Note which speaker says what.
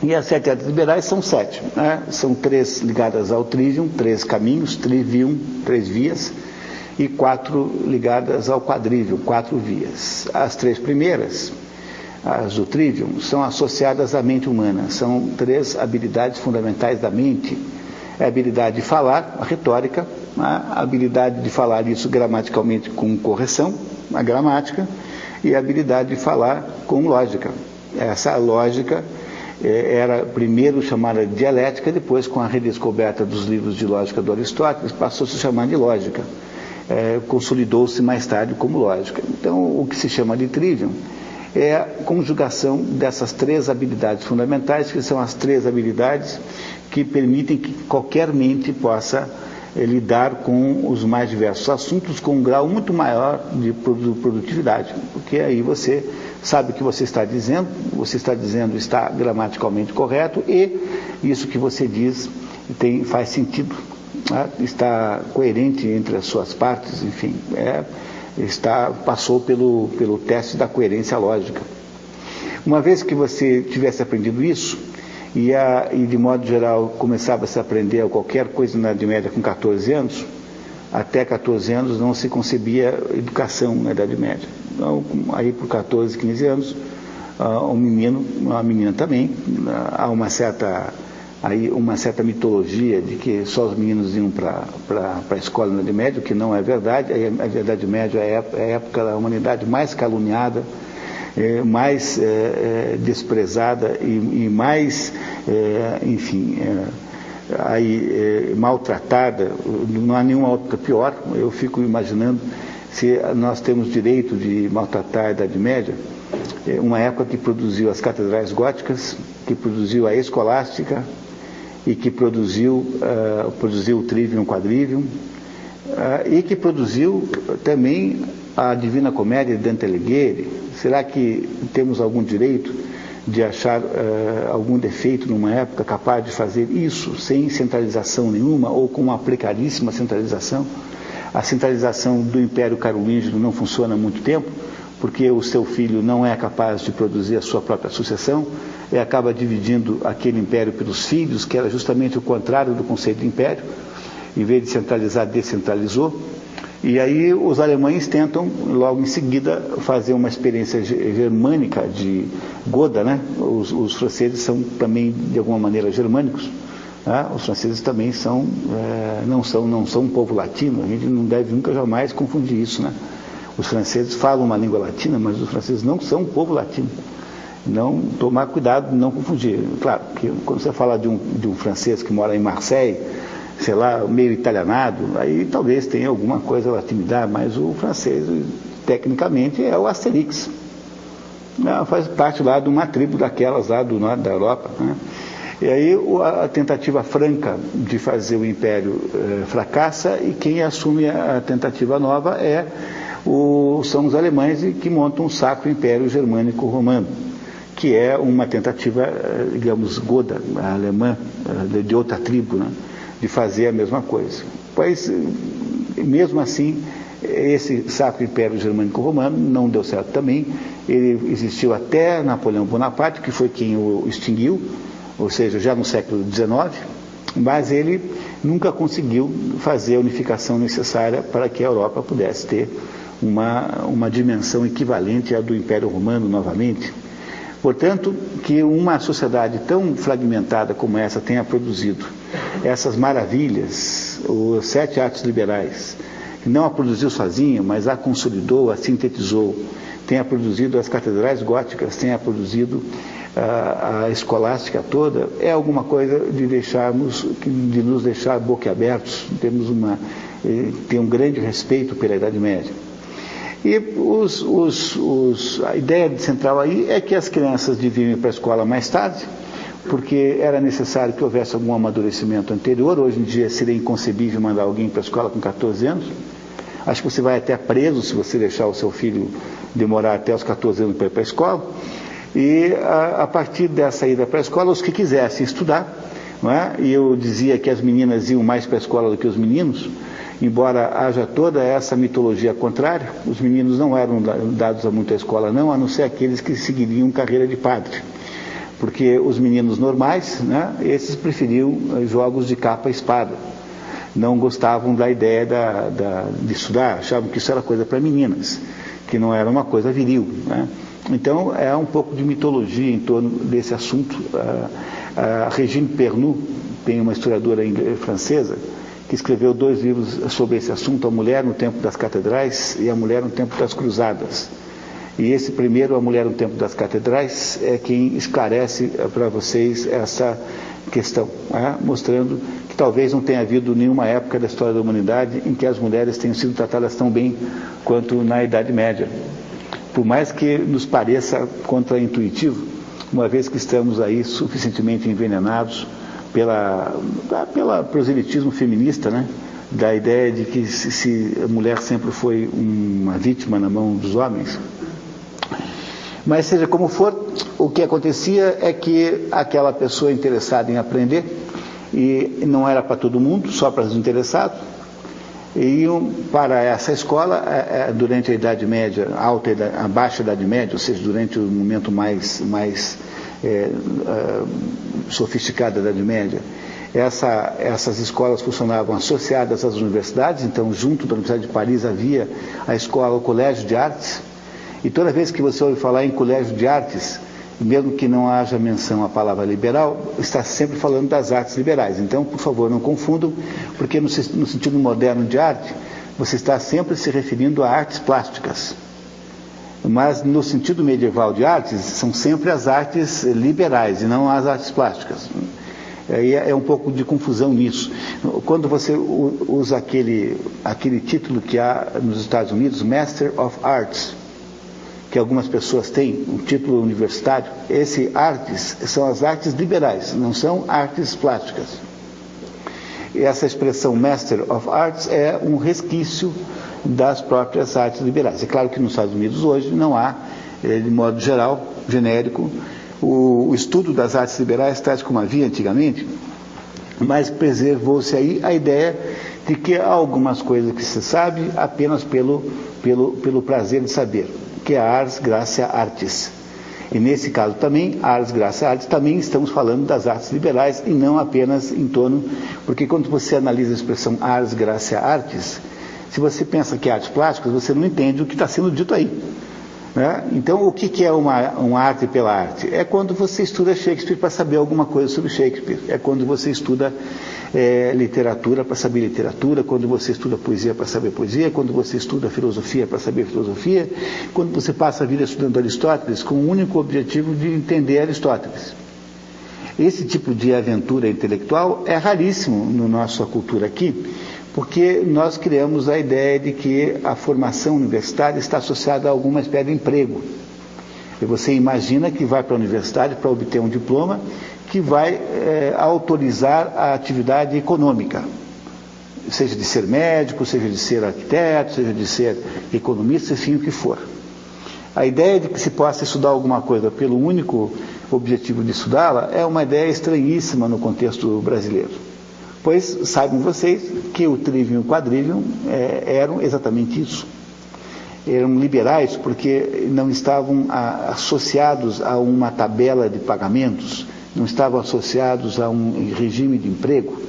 Speaker 1: E as 7 artes liberais são 7, né? São 3 ligadas ao trivium, 3 caminhos, trivium, 3 vias, e 4 ligadas ao quadrivium, 4 vias. As 3 primeiras, as do trivium, são associadas à mente humana, são 3 habilidades fundamentais da mente. É a habilidade de falar, a retórica, a habilidade de falar isso gramaticalmente com correção, a gramática, e a habilidade de falar com lógica. Essa lógica era primeiro chamada de dialética, depois, com a redescoberta dos livros de lógica do Aristóteles, passou a se chamar de lógica. Consolidou-se mais tarde como lógica. Então, o que se chama de trivium é a conjugação dessas 3 habilidades fundamentais, que são as 3 habilidades que permitem que qualquer mente possa lidar com os mais diversos assuntos com um grau muito maior de produtividade, porque aí você sabe o que você está dizendo está gramaticalmente correto e isso que você diz faz sentido, né? Está coerente entre as suas partes, enfim, passou pelo teste da coerência lógica. Uma vez que você tivesse aprendido isso, e de modo geral começava a se aprender qualquer coisa na Idade Média com 14 anos, até 14 anos não se concebia educação na Idade Média. Então, aí por 14, 15 anos, um menino, uma menina também, há uma certa mitologia de que só os meninos iam para a escola na Idade Média, o que não é verdade. A Idade Média é a época da humanidade mais caluniada, mais desprezada e mais, enfim, maltratada. Não há nenhuma outra pior. Eu fico imaginando se nós temos direito de maltratar a Idade Média, uma época que produziu as catedrais góticas, que produziu a escolástica e que produziu o trivium, o quadrivium, e que produziu também a Divina Comédia de Dante Alighieri. Será que temos algum direito de achar algum defeito numa época capaz de fazer isso sem centralização nenhuma ou com uma precaríssima centralização? A centralização do Império Carolíngio não funciona há muito tempo, porque o seu filho não é capaz de produzir a sua própria sucessão e acaba dividindo aquele império pelos filhos, que era justamente o contrário do conceito de império. Em vez de centralizar, descentralizou. E aí os alemães tentam, logo em seguida, fazer uma experiência germânica de Goda, né? Os franceses são também, de alguma maneira, germânicos. Né? Os franceses também não são um povo latino. A gente não deve nunca jamais confundir isso, né? Os franceses falam uma língua latina, mas os franceses não são um povo latino. Não tomar cuidado de não confundir. Claro, que quando você fala de um francês que mora em Marseille, sei lá, meio italianado, aí talvez tenha alguma coisa latinidade, mas o francês, tecnicamente, é o Asterix. Faz parte lá de uma tribo daquelas lá do norte da Europa, né? E aí a tentativa franca de fazer o império fracassa, e quem assume a tentativa nova são os alemães, que montam um sacro império germânico romano, que é uma tentativa, digamos, goda, alemã, de outra tribo, né? De fazer a mesma coisa. Pois, mesmo assim, esse sacro império germânico romano não deu certo também. Ele existiu até Napoleão Bonaparte, que foi quem o extinguiu, ou seja, já no século XIX, mas ele nunca conseguiu fazer a unificação necessária para que a Europa pudesse ter uma dimensão equivalente à do Império Romano novamente. Portanto, que uma sociedade tão fragmentada como essa tenha produzido essas maravilhas, os 7 artes liberais, que não a produziu sozinha, mas a consolidou, a sintetizou, tenha produzido as catedrais góticas, tenha produzido a escolástica toda, é alguma coisa de nos deixar boquiabertos. Tem um grande respeito pela Idade Média. E a ideia central aí é que as crianças deviam ir para a escola mais tarde, porque era necessário que houvesse algum amadurecimento anterior. Hoje em dia seria inconcebível mandar alguém para a escola com 14 anos. Acho que você vai até preso se você deixar o seu filho demorar até os 14 anos para ir para a escola. E a partir dessa ida para a escola, os que quisessem estudar, não é? E eu dizia que as meninas iam mais para a escola do que os meninos, embora haja toda essa mitologia contrária. Os meninos não eram dados a muita escola não, a não ser aqueles que seguiriam carreira de padre. porque os meninos normais, né, esses preferiam jogos de capa e espada. Não gostavam da ideia de estudar, achavam que isso era coisa para meninas, que não era uma coisa viril, né? Então, é um pouco de mitologia em torno desse assunto. A Regine Pernoud, tem uma historiadora francesa, que escreveu 2 livros sobre esse assunto, A Mulher no Tempo das Catedrais e A Mulher no Tempo das Cruzadas. E esse primeiro, A Mulher no Tempo das Catedrais, é quem esclarece para vocês essa questão, né? Mostrando que talvez não tenha havido nenhuma época da história da humanidade em que as mulheres tenham sido tratadas tão bem quanto na Idade Média. Por mais que nos pareça contraintuitivo, uma vez que estamos aí suficientemente envenenados pelo proselitismo feminista, né? Da ideia de que se a mulher sempre foi uma vítima na mão dos homens. Mas seja como for, o que acontecia é que aquela pessoa interessada em aprender, e não era para todo mundo, só para os interessados, iam para essa escola durante a Idade Média, a baixa Idade Média, ou seja, durante o momento mais sofisticado da Idade Média. Essas escolas funcionavam associadas às universidades, então junto da Universidade de Paris havia a escola, o Colégio de Artes, e toda vez que você ouve falar em Colégio de Artes, mesmo que não haja menção à palavra liberal, está sempre falando das artes liberais. Então, por favor, não confundam, porque no sentido moderno de arte, você está sempre se referindo a artes plásticas. Mas no sentido medieval de artes, são sempre as artes liberais e não as artes plásticas. Aí é um pouco de confusão nisso. Quando você usa aquele título que há nos Estados Unidos, Master of Arts, que algumas pessoas têm, um título universitário, esse artes são as artes liberais, não são artes plásticas. E essa expressão Master of Arts é um resquício das próprias artes liberais. É claro que nos Estados Unidos hoje não há, de modo geral, genérico, o estudo das artes liberais tais como havia antigamente, mas preservou-se aí a ideia de que há algumas coisas que se sabe apenas pelo prazer de saber, que é ars gratia artis. E nesse caso também, ars gratia artis, também estamos falando das artes liberais e não apenas em torno, porque quando você analisa a expressão ars gratia artis, se você pensa que é artes plásticas, você não entende o que está sendo dito aí, né? Então, o que é uma arte pela arte? É quando você estuda Shakespeare para saber alguma coisa sobre Shakespeare, é quando você estuda literatura para saber literatura, quando você estuda poesia para saber poesia, quando você estuda filosofia para saber filosofia, quando você passa a vida estudando Aristóteles com o único objetivo de entender Aristóteles. Esse tipo de aventura intelectual é raríssimo na nossa cultura aqui, porque nós criamos a ideia de que a formação universitária está associada a alguma espécie de emprego. E você imagina que vai para a universidade para obter um diploma que vai autorizar a atividade econômica, seja de ser médico, seja de ser arquiteto, seja de ser economista, enfim, o que for. A ideia de que se possa estudar alguma coisa pelo único objetivo de estudá-la é uma ideia estranhíssima no contexto brasileiro. Pois saibam vocês que o trivium e o quadrivium eram exatamente isso. Eram liberais porque não estavam associados a uma tabela de pagamentos, não estavam associados a um regime de emprego.